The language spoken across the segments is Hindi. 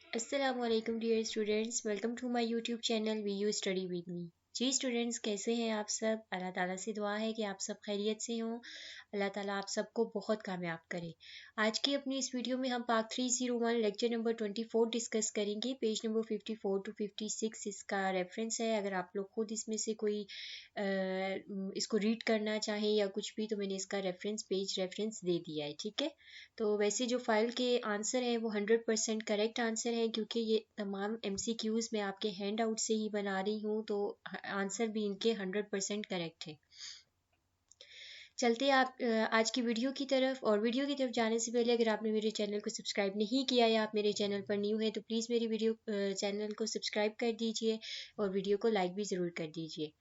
अस्सलामुअलैकुम dear students, welcome to my YouTube channel we you study with me. जी स्टूडेंट्स, कैसे हैं आप सब? अल्लाह ताला से दुआ है कि आप सब खैरियत से हों। अल्लाह ताला आप सबको बहुत कामयाब करे। आज की अपनी इस वीडियो में हम पार्ट 301 लेक्चर नंबर 24 डिस्कस करेंगे। पेज नंबर 54 टू 56 इसका रेफरेंस है। अगर आप लोग खुद इसमें से कोई इसको रीड करना चाहें या कुछ भी, तो मैंने इसका पेज रेफरेंस दे दिया है, ठीक है। तो वैसे जो फाइल के आंसर हैं वो 100% करेक्ट आंसर है, क्योंकि ये तमाम MCQs मैं आपके हैंड आउट से ही बना रही हूँ, तो आंसर भी इनके 100% करेक्ट है। चलते हैं आप आज की वीडियो की तरफ। और वीडियो की तरफ जाने से पहले अगर आपने मेरे चैनल को सब्सक्राइब नहीं किया या आप मेरे चैनल पर न्यू है तो प्लीज़ मेरी चैनल को सब्सक्राइब कर दीजिए और वीडियो को लाइक भी ज़रूर कर दीजिए।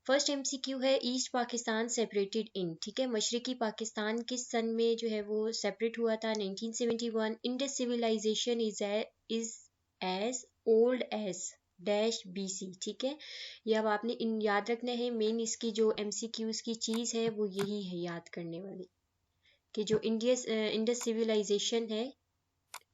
फर्स्ट MCQ है, ईस्ट पाकिस्तान सेपरेटेड इन, ठीक है। मशरकी पाकिस्तान किस सन में जो है वो सेपरेट हुआ था? 1971। Indus civilization is as old as dash BC, ठीक है। ये अब आपने इन याद रखना है। मेन इसकी जो MCQs की चीज़ है वो यही है याद करने वाली, कि जो इंडस सिविलाइजेशन है,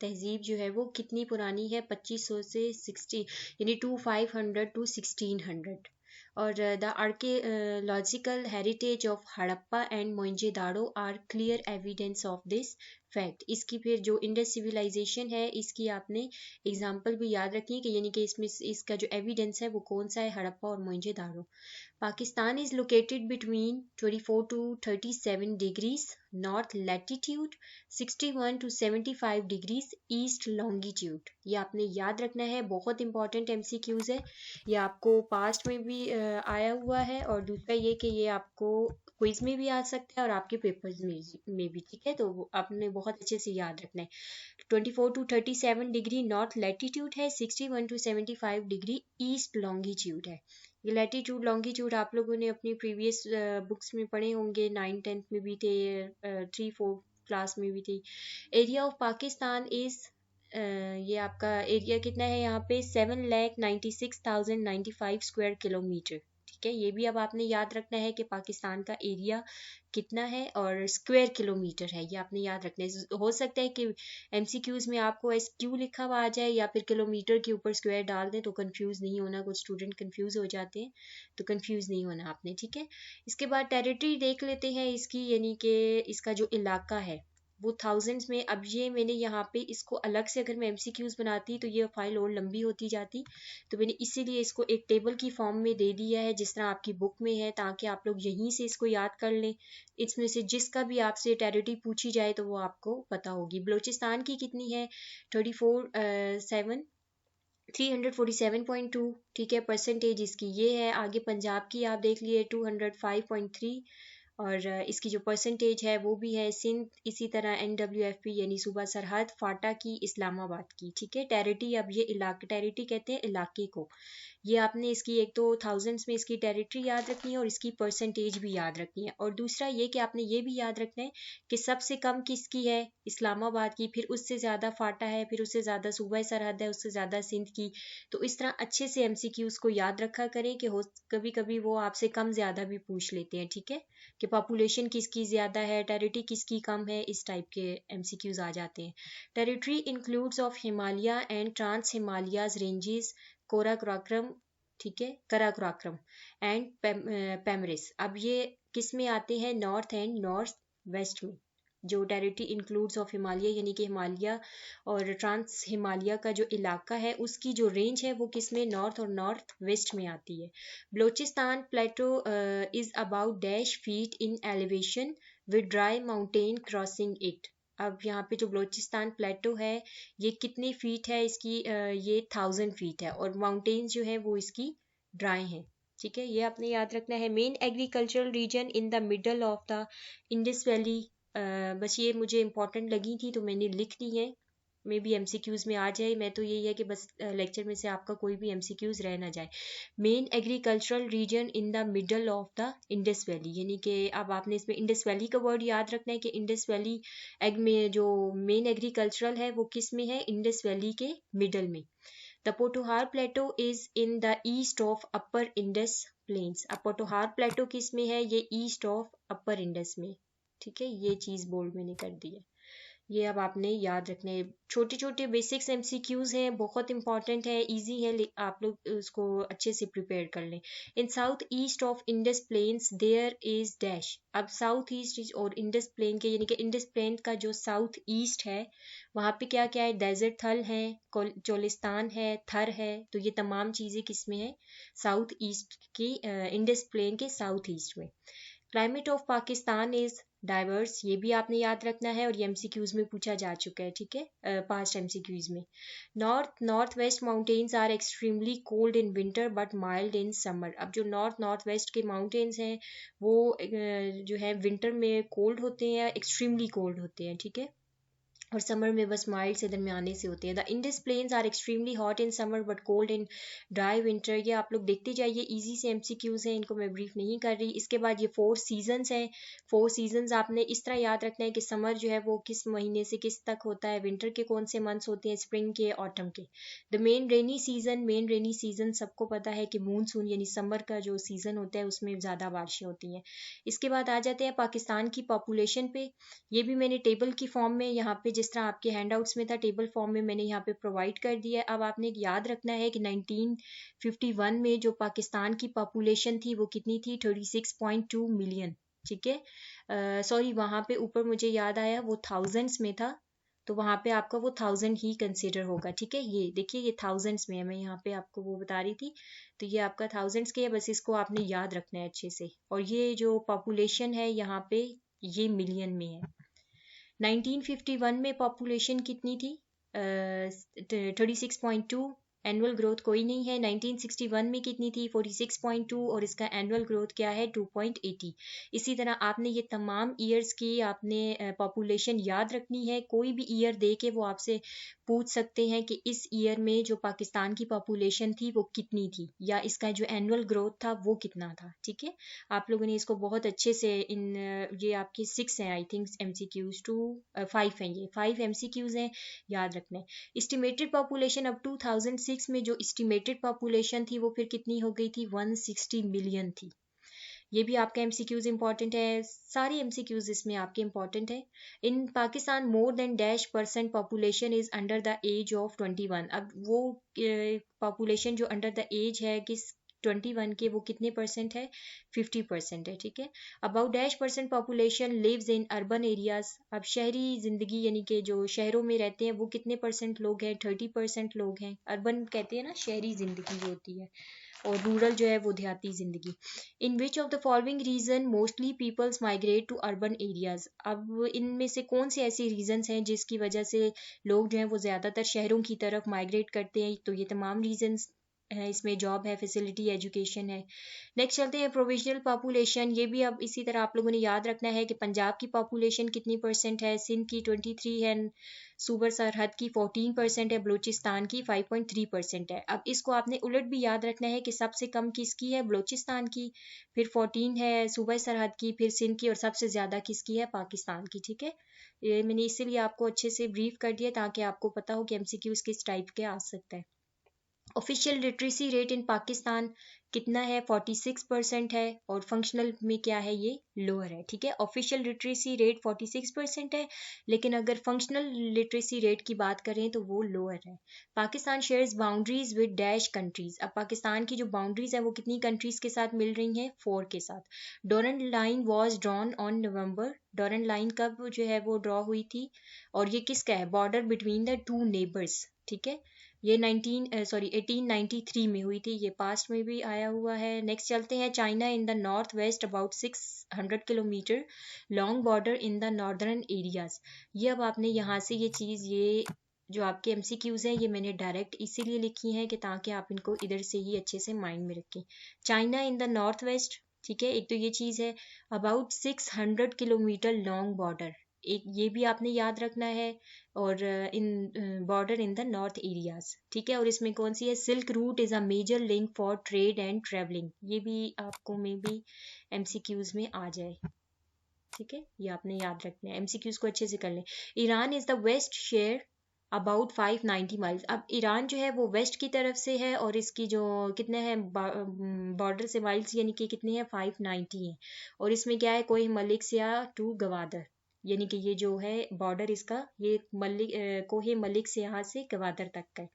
तहजीब जो है वो कितनी पुरानी है? 2500 से 60, यानी 2500 टू 1600। और the archaeological heritage of Harappa and Mohenjodaro are clear evidence of this fact. इसकी फिर जो इंडस सिविलाइजेशन है इसकी आपने एग्जाम्पल भी याद रखी, कि यानी कि इसमें इसका जो एविडेंस है वो कौन सा है? हड़प्पा और मोइंजोदारो। Pakistan is located between 24 to 37 degrees north latitude, 61 to 75 degrees east longitude। ये आपने याद रखना है, बहुत इंपॉर्टेंट MCQs है। ये आपको पास्ट में भी आया हुआ है, और दूसरा ये कि ये आपको क्विज में भी आ सकता है और आपके पेपर्स में भी, ठीक है। तो आपने बहुत अच्छे से याद रखना है। 24 to 37 डिग्री नॉर्थ लैटिट्यूड है, 61 to 75 डिग्री ईस्ट लॉन्गिट्यूड है। ये लैटिट्यूड लॉन्गिट्यूड आप लोगों ने अपनी प्रीवियस बुक्स में पढ़े होंगे, 9th-10th में भी थे, 3-4 क्लास में भी थे। एरिया ऑफ पाकिस्तान इज, ये आपका एरिया कितना है यहाँ पे? 7,96,095 स्क्वायर किलोमीटर, ठीक है। ये भी अब आपने याद रखना है कि पाकिस्तान का एरिया कितना है और स्क्वायर किलोमीटर है, ये आपने याद रखना है। हो सकता है कि MCQs में आपको SQ लिखा हुआ आ जाए या फिर किलोमीटर के ऊपर स्क्वायर डाल दें, तो कंफ्यूज नहीं होना। कुछ स्टूडेंट कंफ्यूज हो जाते हैं, तो कंफ्यूज नहीं होना आपने, ठीक है। इसके बाद टेरिटरी देख लेते हैं इसकी, यानी कि इसका जो इलाका है वो थाउजेंड्स में। अब ये मैंने यहाँ पे इसको अलग से अगर मैं MCQs बनाती तो ये फाइल और लंबी होती जाती, तो मैंने इसीलिए इसको एक टेबल की फॉर्म में दे दिया है जिस तरह आपकी बुक में है, ताकि आप लोग यहीं से इसको याद कर लें। इसमें से जिसका भी आपसे टेरिटरी पूछी जाए तो वो आपको पता होगी। बलोचिस्तान की कितनी है? 347.2, ठीक है, परसेंटेज इसकी ये है। आगे पंजाब की आप देख लिए 205.3, और इसकी जो परसेंटेज है वो भी है। सिंध इसी तरह NWFP यानी सूबा सरहद, फाटा की, इस्लामाबाद की, ठीक है। टेरिटरी, अब ये इलाके, टेरिटरी कहते हैं इलाके को। ये आपने इसकी एक तो थाउजेंड्स में इसकी टेरिटरी याद रखनी है और इसकी परसेंटेज भी याद रखनी है। और दूसरा ये कि आपने ये भी याद रखना है कि सबसे कम किसकी है? इस्लामाबाद की, फिर उससे ज़्यादा फाटा है, फिर उससे ज़्यादा सूबा सरहद है, उससे ज़्यादा सिंध की। तो इस तरह अच्छे से MCQs को याद रखा करें, कि हो कभी कभी वो आपसे कम ज़्यादा भी पूछ लेते हैं, ठीक है, कि पॉपुलेशन किसकी ज़्यादा है, टेरिटरी किसकी कम है, इस टाइप के MCQs आ जाते हैं। Territory includes of Himalaya and trans Himalayas ranges, Karakoram, ठीक है, कराकोरम एंड पेमरिस। अब ये किस में आते हैं? नॉर्थ एंड नॉर्थ वेस्ट में। जो टेरिटरी इंक्लूड्स ऑफ हिमालय यानी कि हिमालय और ट्रांस हिमालय का जो इलाका है उसकी जो रेंज है वो किस में? नॉर्थ और नॉर्थ वेस्ट में आती है। Balochistan plateau is about dash feet in elevation with dry mountain crossing it. अब यहाँ पे जो बलोचिस्तान प्लेटो है ये कितनी फीट है इसकी? ये 1000 फीट है, और माउंटेन्स जो है वो इसकी ड्राई हैं, ठीक है। ये आपने याद रखना है। Main agricultural region in the middle of the Indus valley. बस ये मुझे इंपॉर्टेंट लगी थी तो मैंने लिख दी है, मे बी MCQs में आ जाए। मैं तो यही है कि बस लेक्चर में से आपका कोई भी MCQs रह ना जाए। Main agricultural region in the middle of the Indus valley, यानी कि अब आपने इसमें इंडस वैली का वर्ड याद रखना है कि इंडस वैली एग में जो मेन एग्रीकल्चरल है वो किस में है? इंडस वैली के मिडल में। The Potohar plateau is in the east of upper Indus plains. अब पोटोहार प्लेटो किस में है? ये ईस्ट ऑफ अपर इंडस में, ठीक है। ये चीज़ बोल्ड मैंने कर दी है। ये अब आपने याद रखने हैं। छोटे छोटे बेसिक्स एमसीक्यूज हैं, बहुत इंपॉर्टेंट है, इजी है, आप लोग उसको अच्छे से प्रिपेयर कर लें। In south east of Indus plains there is dash. अब साउथ ईस्ट और इंडस प्लेन के, यानी कि इंडस प्लेन का जो साउथ ईस्ट है वहाँ पे क्या क्या है, डेजर्ट थल है, चोलिस्तान है, थर है। तो ये तमाम चीज़ें किस में है, साउथ ईस्ट की, इंडस प्लेन के साउथ ईस्ट में। Climate of Pakistan is diverse, ये भी आपने याद रखना है और ये एमसीक्यूज में पूछा जा चुका है, ठीक है, पास्ट एमसीक्यूज में। North west mountains are extremely cold in winter but mild in summer. अब जो नॉर्थ वेस्ट के माउंटेन्स हैं वो जो है विंटर में कोल्ड होते हैं, एक्सट्रीमली कोल्ड होते हैं, ठीक है, और समर में बस माइल्ड से दरमियाने से होते हैं। The Indus plains are extremely hot in summer but cold in dry winter. ये आप लोग देखते जाइए, इजी से एमसीक्यूज हैं, इनको मैं ब्रीफ नहीं कर रही। इसके बाद ये 4 सीजन्स हैं। 4 सीजन्स आपने इस तरह याद रखना है कि समर जो है वो किस महीने से किस तक होता है, विंटर के कौन से मंथ्स होते हैं, स्प्रिंग के, ऑटम के। द मेन रेनी सीजन सबको पता है कि मूनसून यानी समर का जो सीजन होता है उसमें ज़्यादा बारिशें होती हैं। इसके बाद आ जाते हैं पाकिस्तान की पॉपुलेशन पे। ये भी मैंने टेबल की फॉर्म में यहाँ पे, जिस तरह आपके हैंडआउट्स में था टेबल फॉर्म में, मैंने यहाँ पे प्रोवाइड कर दिया है। अब आपने याद रखना है कि 1951 में जो पाकिस्तान की पॉपुलेशन थी वो कितनी थी, 36.2 मिलियन, ठीक है। सॉरी, वहाँ पे ऊपर मुझे याद आया वो थाउजेंड्स में था, तो वहाँ पे आपका वो 1000 ही कंसिडर होगा, ठीक है। ये देखिए, ये थाउजेंड्स में है, मैं यहाँ पे आपको वो बता रही थी, तो ये आपका थाउजेंड्स के है, बस इसको आपने याद रखना है अच्छे से। और ये जो पॉपुलेशन है यहाँ पे ये मिलियन में है। 1951 में पॉपुलेशन कितनी थी, 36.2। एनुअल ग्रोथ कोई नहीं है। 1961 में कितनी थी, 46.2, और इसका एनुअल ग्रोथ क्या है, 2.80। इसी तरह आपने ये तमाम ईयर्स की आपने पॉपुलेशन याद रखनी है। कोई भी ईयर दे के वो आपसे पूछ सकते हैं कि इस ईयर में जो पाकिस्तान की पॉपुलेशन थी वो कितनी थी, या इसका जो एनुअल ग्रोथ था वो कितना था, ठीक है। आप लोगों ने इसको बहुत अच्छे से ये आपके 6 हैं आई थिंक एमसीक्यूज, 5 हैं, ये 5 एमसीक्यूज हैं, याद रखना है। एस्टिमेटेड पॉपुलेशन अब 2006 में जो एस्टिमेटेड पॉपुलेशन थी वो फिर कितनी हो गई थी, 160 मिलियन थी। ये भी आपका एमसीक्यूज इंपॉर्टेंट है, सारी एमसीक्यूज इसमें आपके इंपॉर्टेंट है। In Pakistan more than dash percent population is under the age of 21। अब वो पॉपुलेशन जो अंडर द एज है किस 21 के, वो कितने परसेंट है, 50% है, ठीक है। About dash percent population lives in urban areas. अब शहरी जिंदगी यानी कि जो शहरों में रहते हैं वो कितने परसेंट लोग हैं, 30% लोग हैं। अर्बन कहते हैं ना, शहरी जिंदगी जो होती है, और रूरल जो है वो देहाती जिंदगी। In which of the following region mostly peoples migrate to urban areas. अब इनमें से कौन से ऐसे रीजंस हैं जिसकी वजह से लोग जो हैं वो ज़्यादातर शहरों की तरफ माइग्रेट करते हैं, तो ये तमाम रीजंस है। इसमें जॉब है, फैसिलिटी, एजुकेशन है। नेक्स्ट चलते हैं प्रोविजनल पॉपुलेशन। ये भी अब इसी तरह आप लोगों ने याद रखना है कि पंजाब की पॉपुलेशन कितनी परसेंट है, सिंध की 23 है, सूबर सरहद की 14% है, बलूचिस्तान की 5.3% है। अब इसको आपने उलट भी याद रखना है कि सबसे कम किसकी है, बलूचिस्तान की, फिर 14 है सूबा सरहद की, फिर सिंध की, और सबसे ज़्यादा किसकी है, पाकिस्तान की, ठीक है। ये मैंने इसीलिए आपको अच्छे से ब्रीफ कर दिया ताकि आपको पता हो कि एमसीक्यूज किस टाइप के आ सकता है। Official literacy rate in Pakistan कितना है, 46% है, और फंक्शनल में क्या है, ये लोअर है, ठीक है। ऑफिशियल लिटरेसी रेट 46% है, लेकिन अगर फंक्शनल लिटरेसी रेट की बात करें तो वो लोअर है। Pakistan shares boundaries with dash countries. अब पाकिस्तान की जो बाउंड्रीज है वो कितनी कंट्रीज के साथ मिल रही हैं, 4 के साथ। Durand line was drawn on November. Durand line कब जो है वो ड्रॉ हुई थी, और ये किसका है, बॉर्डर बिटवीन द 2 नेबर्स, ठीक है। ये 1893 में हुई थी, ये पास्ट में भी आया हुआ है। नेक्स्ट चलते हैं, China in the north west about 600 kilometre long border in the northern areas. ये अब आपने यहाँ से ये चीज़, ये जो आपके एमसीक्यूज हैं ये मैंने डायरेक्ट इसीलिए लिखी हैं कि ताकि आप इनको इधर से ही अच्छे से माइंड में रखें। China in the north west, ठीक है, एक तो ये चीज़ है। अबाउट 600 किलोमीटर लॉन्ग बॉर्डर, एक ये भी आपने याद रखना है। और in border in the north areas, ठीक है। और इसमें कौन सी है, silk route is a major link for trade and travelling. ये भी आपको मे बी एमसीक्यूज में आ जाए, ठीक है, ये आपने याद रखना है, एमसीक्यूज को अच्छे से कर लें। Iran is the west share about 590 miles. अब ईरान जो है वो वेस्ट की तरफ से है, और इसकी जो कितने हैं बॉर्डर से माइल्स यानी कि कितने हैं, 590 हैं। और इसमें क्या है, कोई मलिक सिया टू गवादर, यानी कि ये जो है बॉर्डर इसका ये कोहे मलिक से यहाँ से गवादर तक का है।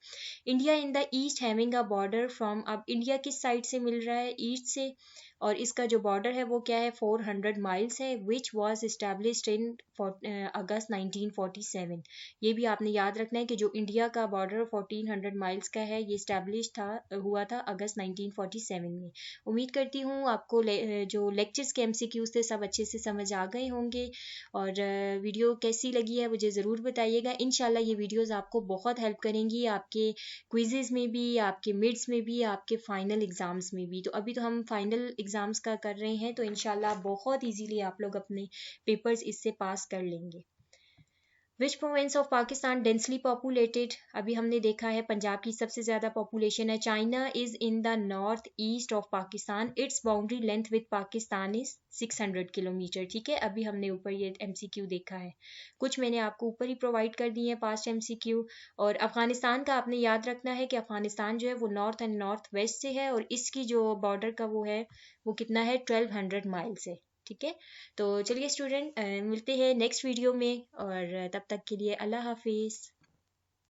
India in the east having a border from, अब इंडिया किस साइड से मिल रहा है, ईस्ट से, और इसका जो बॉर्डर है वो क्या है 400 माइल्स है, विच वॉज इस्टेब्लिश्ड इन अगस्त 1947। ये भी आपने याद रखना है कि जो इंडिया का बॉर्डर 1400 माइल्स का है ये इस्टेब्लिश हुआ था अगस्त 1947 में। उम्मीद करती हूँ आपको जो लेक्चर्स के MCQs थे सब अच्छे से समझ आ गए होंगे, और वीडियो कैसी लगी है मुझे ज़रूर बताइएगा। इंशाल्लाह ये वीडियोस आपको बहुत हेल्प करेंगी आपके क्विजेज में भी, आपके मिड्स में भी, आपके फाइनल एग्जाम्स में भी। तो अभी तो हम फाइनल एग्जाम्स का कर रहे हैं, तो इंशाल्लाह बहुत इजीली आप लोग अपने पेपर्स इससे पास कर लेंगे। विच province of Pakistan densely populated, अभी हमने देखा है पंजाब की सबसे ज़्यादा पॉपुलेशन है। China is in the north east of Pakistan, it's boundary length with Pakistan is 600 kilometre. ठीक है, अभी हमने ऊपर ये MCQ देखा है, कुछ मैंने आपको ऊपर ही प्रोवाइड कर दिए हैं पास्ट MCQ। और अफगानिस्तान का आपने याद रखना है कि अफगानिस्तान जो है वो नॉर्थ एंड नॉर्थ वेस्ट से है, और इसकी जो बॉर्डर का वो है वो कितना है 1200 माइल से। ठीक है, तो चलिए स्टूडेंट मिलते हैं नेक्स्ट वीडियो में, और तब तक के लिए अल्लाह हाफिज़।